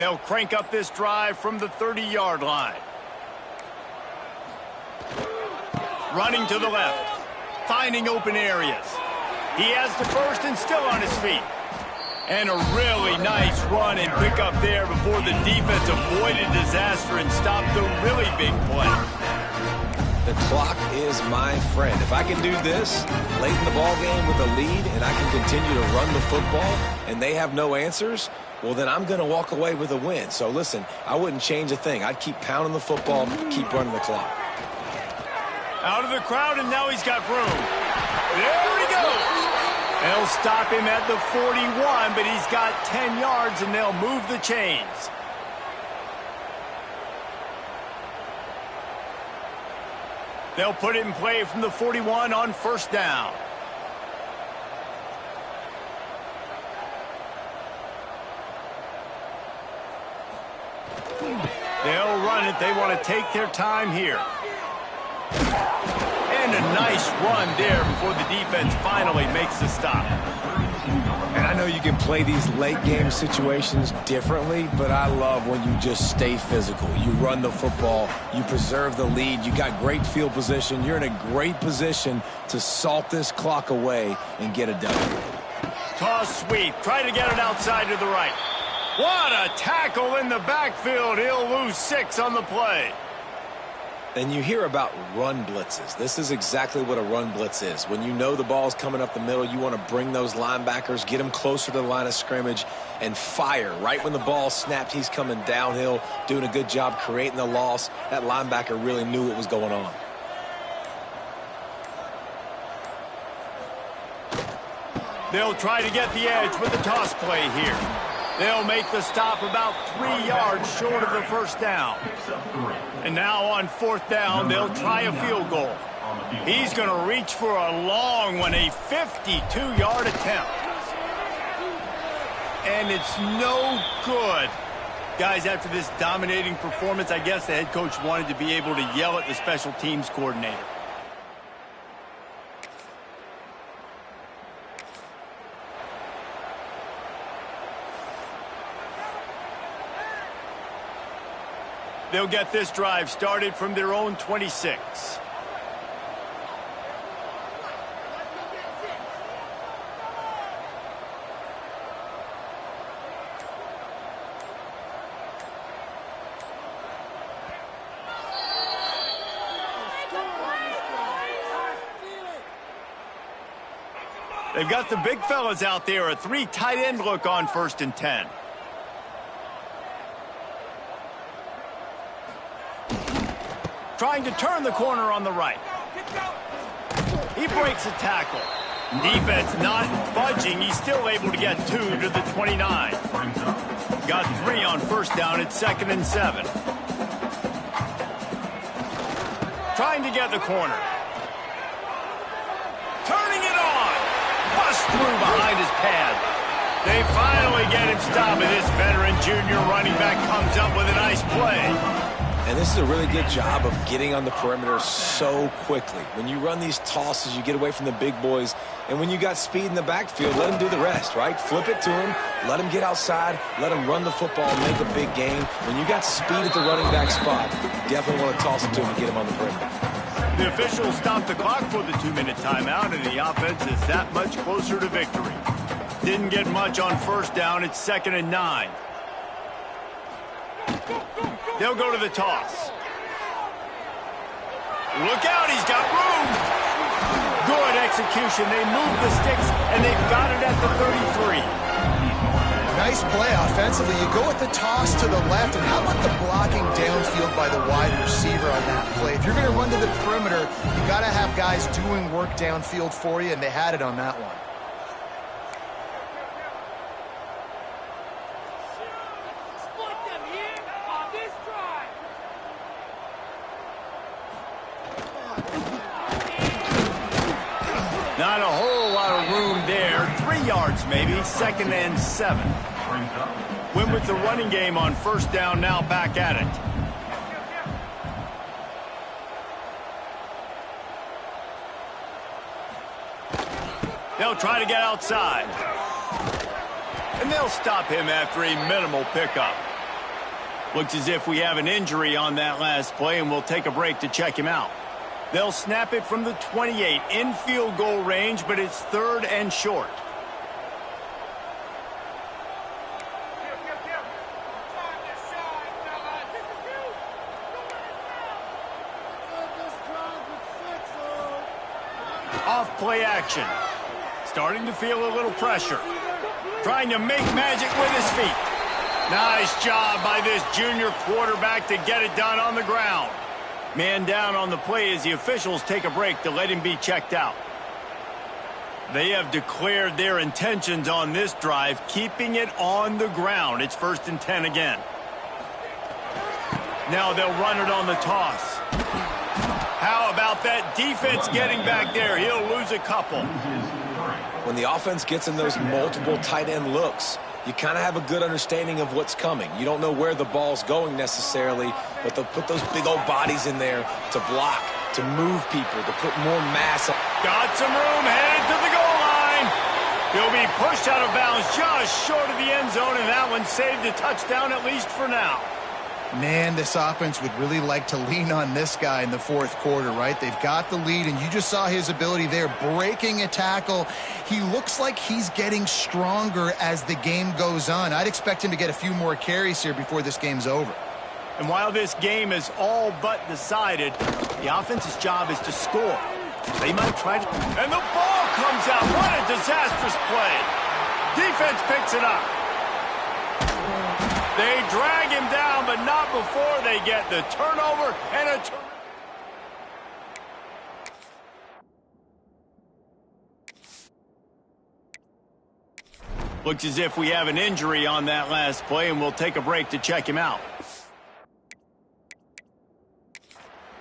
They'll crank up this drive from the 30-yard line. Running to the left, finding open areas. He has the first and still on his feet. And a really nice run and pick up there before the defense avoided disaster and stopped the really big play. The clock is my friend. If I can do this late in the ball game with a lead and I can continue to run the football and they have no answers, well, then I'm going to walk away with a win. So, listen, I wouldn't change a thing. I'd keep pounding the football, keep running the clock. Out of the crowd, and now he's got room. There he goes. They'll stop him at the 41, but he's got 10 yards, and they'll move the chains. They'll put it in play from the 41 on first down. They'll run it. They want to take their time here. And a nice run there before the defense finally makes the stop. And I know you can play these late game situations differently, but I love when you just stay physical. You run the football, you preserve the lead, you got great field position, you're in a great position to salt this clock away and get a W. Toss sweep, try to get it outside to the right. What a tackle in the backfield. He'll lose 6 on the play. And you hear about run blitzes. This is exactly what a run blitz is. When you know the ball's coming up the middle, you want to bring those linebackers, get them closer to the line of scrimmage, and fire. Right when the ball snapped, he's coming downhill, doing a good job creating the loss. That linebacker really knew what was going on. They'll try to get the edge with the toss play here. They'll make the stop about 3 yards short of the first down. And now on fourth down, they'll try a field goal. He's going to reach for a long one, a 52-yard attempt. And it's no good. Guys, after this dominating performance, I guess the head coach wanted to be able to yell at the special teams coordinator. They'll get this drive started from their own 26. They've got the big fellas out there, a 3 tight end look on 1st and 10. Trying to turn the corner on the right. He breaks a tackle. Defense not budging. He's still able to get 2 to the 29. Got 3 on first down at 2nd and 7. Trying to get the corner. Turning it on. Bust through behind his pad. They finally get him stopped, and this veteran junior running back comes up with a nice play. And this is a really good job of getting on the perimeter so quickly. When you run these tosses, you get away from the big boys. And when you got speed in the backfield, let him do the rest, right? Flip it to him, let him get outside, let him run the football and make a big gain. When you got speed at the running back spot, definitely want to toss it to him and get him on the perimeter. The officials stopped the clock for the 2-minute timeout, and the offense is that much closer to victory. Didn't get much on first down. It's 2nd and 9. They'll go to the toss. Look out, he's got room. Good execution. They move the sticks, and they've got it at the 33. Nice play offensively. You go with the toss to the left, and how about the blocking downfield by the wide receiver on that play? If you're going to run to the perimeter, you got to have guys doing work downfield for you, and they had it on that one. Not a whole lot of room there. 3 yards maybe. 2nd and 7. Went with the running game on first down, now back at it. They'll try to get outside. And they'll stop him after a minimal pickup. Looks as if we have an injury on that last play, and we'll take a break to check him out. They'll snap it from the 28 in field goal range, but it's 3rd and short. Off play action. Starting to feel a little pressure. Trying to make magic with his feet. Nice job by this junior quarterback to get it done on the ground. Man down on the play as the officials take a break to let him be checked out. They have declared their intentions on this drive, keeping it on the ground. It's 1st and 10 again. Now they'll run it on the toss. How about that defense getting back there? He'll lose a couple. When the offense gets in those multiple tight end looks, you kind of have a good understanding of what's coming. You don't know where the ball's going necessarily, but they'll put those big old bodies in there to block, to move people, to put more mass. Got some room, headed to the goal line. He'll be pushed out of bounds just short of the end zone, and that one saved a touchdown at least for now. Man, this offense would really like to lean on this guy in the 4th quarter, right? They've got the lead, and you just saw his ability there, breaking a tackle. He looks like he's getting stronger as the game goes on. I'd expect him to get a few more carries here before this game's over. And while this game is all but decided, the offense's job is to score. They might try to... And the ball comes out. What a disastrous play. Defense picks it up. They drag him down, but not before they get the turnover and a turn. Looks as if we have an injury on that last play, and we'll take a break to check him out.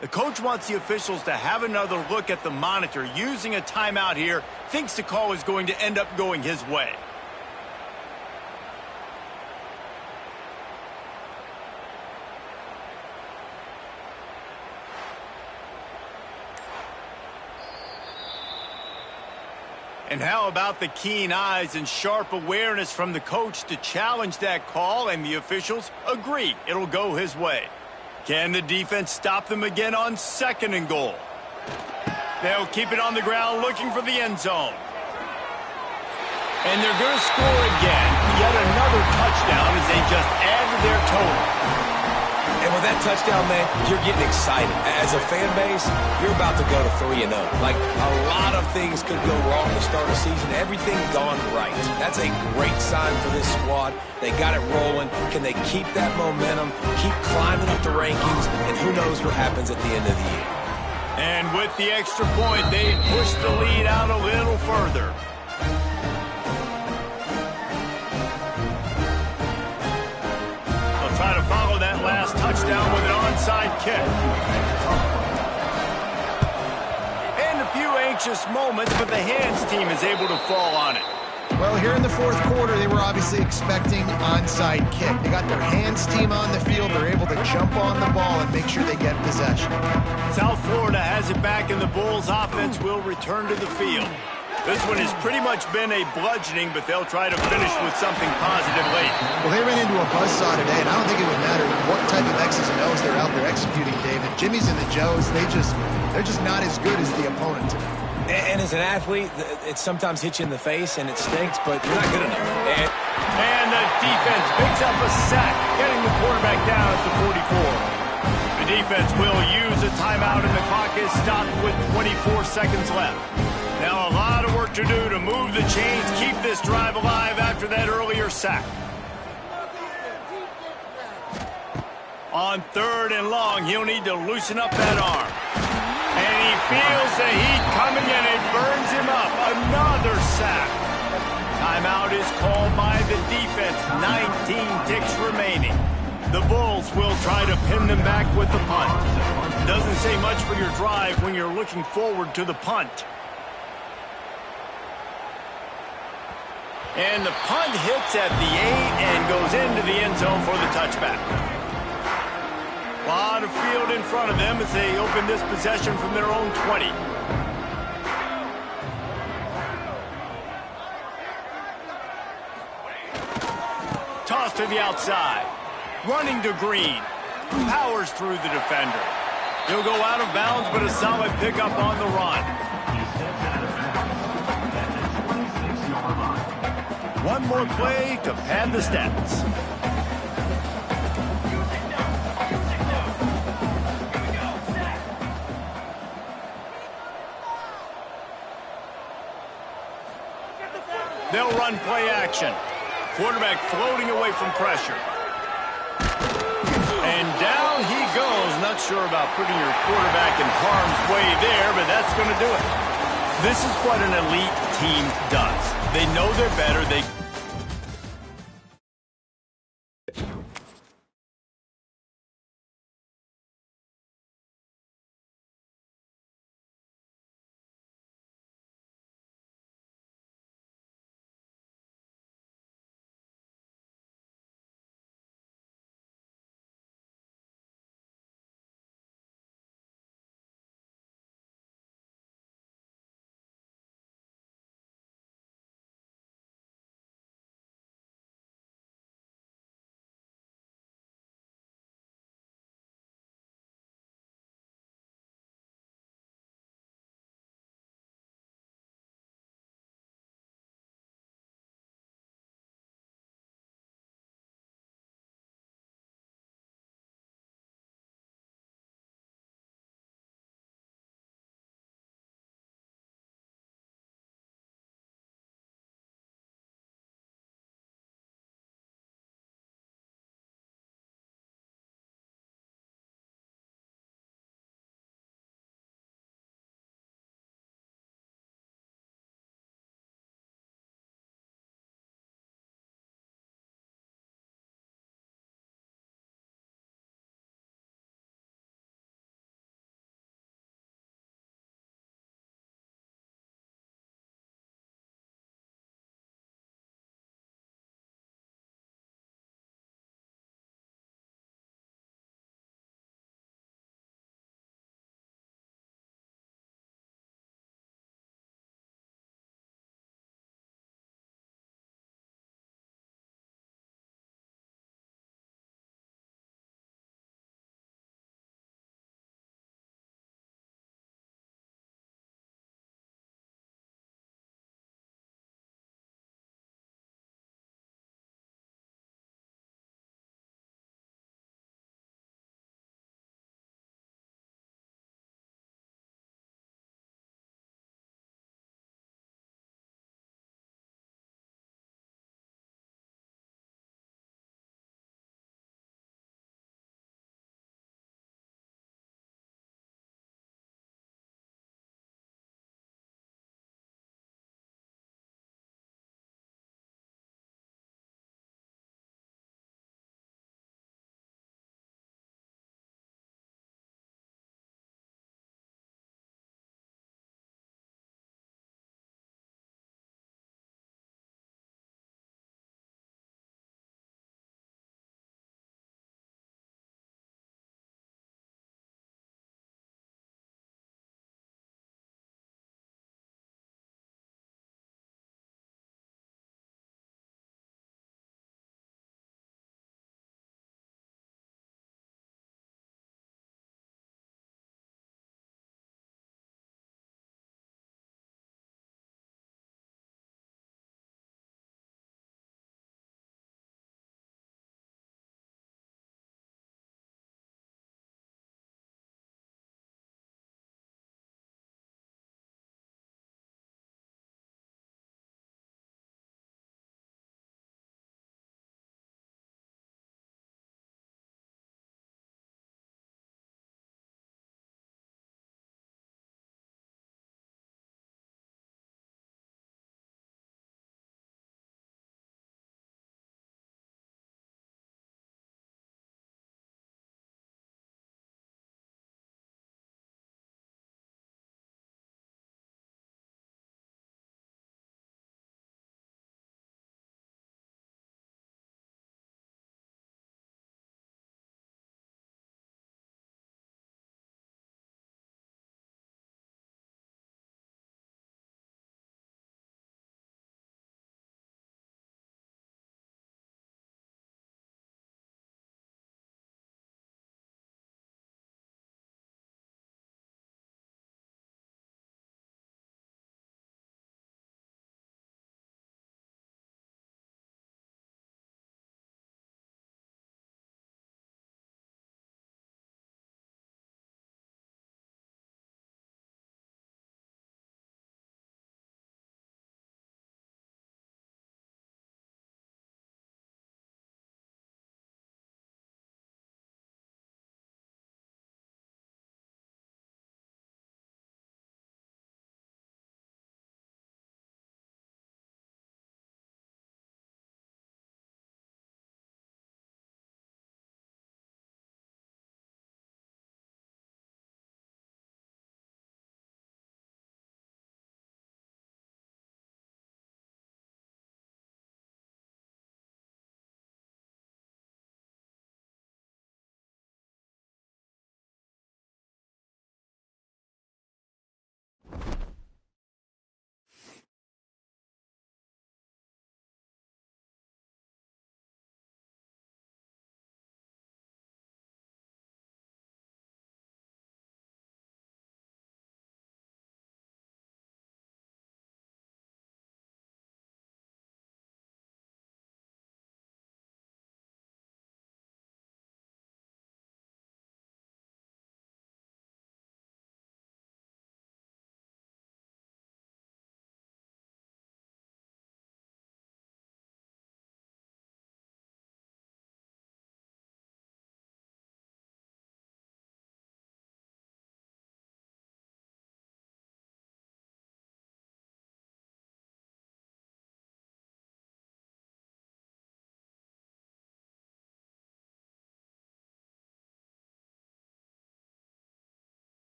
The coach wants the officials to have another look at the monitor using a timeout here. Thinks the call is going to end up going his way. And how about the keen eyes and sharp awareness from the coach to challenge that call, and the officials agree it'll go his way. Can the defense stop them again on 2nd and goal? They'll keep it on the ground looking for the end zone. And they're going to score again. Yet another touchdown as they just add to their total. And with that touchdown, man, you're getting excited. As a fan base, you're about to go to 3-0. Like, a lot of things could go wrong to start a season. Everything gone right. That's a great sign for this squad. They got it rolling. Can they keep that momentum, keep climbing up the rankings, and who knows what happens at the end of the year. And with the extra point, they push the lead out a little further. Try to follow that last touchdown with an onside kick. And a few anxious moments, but the hands team is able to fall on it. Well, here in the 4th quarter, they were obviously expecting onside kick. They got their hands team on the field. They're able to jump on the ball and make sure they get possession. South Florida has it back, and the Bulls offense will return to the field. This one has pretty much been a bludgeoning, but they'll try to finish with something positive late. Well, they ran into a buzzsaw today, and I don't think it would matter what type of X's and O's they're out there executing, David. Jimmy's and the Joes, they're just not as good as the opponent today. And as an athlete, it sometimes hits you in the face, and it stinks, but you're not good enough. And the defense picks up a sack, getting the quarterback down at the 44. The defense will use a timeout, and the clock is stopped with 24 seconds left. Now a lot of work to do to move the chains, keep this drive alive after that earlier sack. On 3rd and long, he'll need to loosen up that arm. And he feels the heat coming, and it burns him up. Another sack. Timeout is called by the defense. 19 ticks remaining. The Bulls will try to pin them back with the punt. Doesn't say much for your drive when you're looking forward to the punt. And the punt hits at the 8 and goes into the end zone for the touchback. A lot of field in front of them as they open this possession from their own 20. Toss to the outside. Running to Green. Powers through the defender. He'll go out of bounds, but a solid pickup on the run. One more play to pad the stats. They'll run play action. Quarterback floating away from pressure. And down he goes. Not sure about putting your quarterback in harm's way there, but that's going to do it. This is what an elite team does. They know they're better. They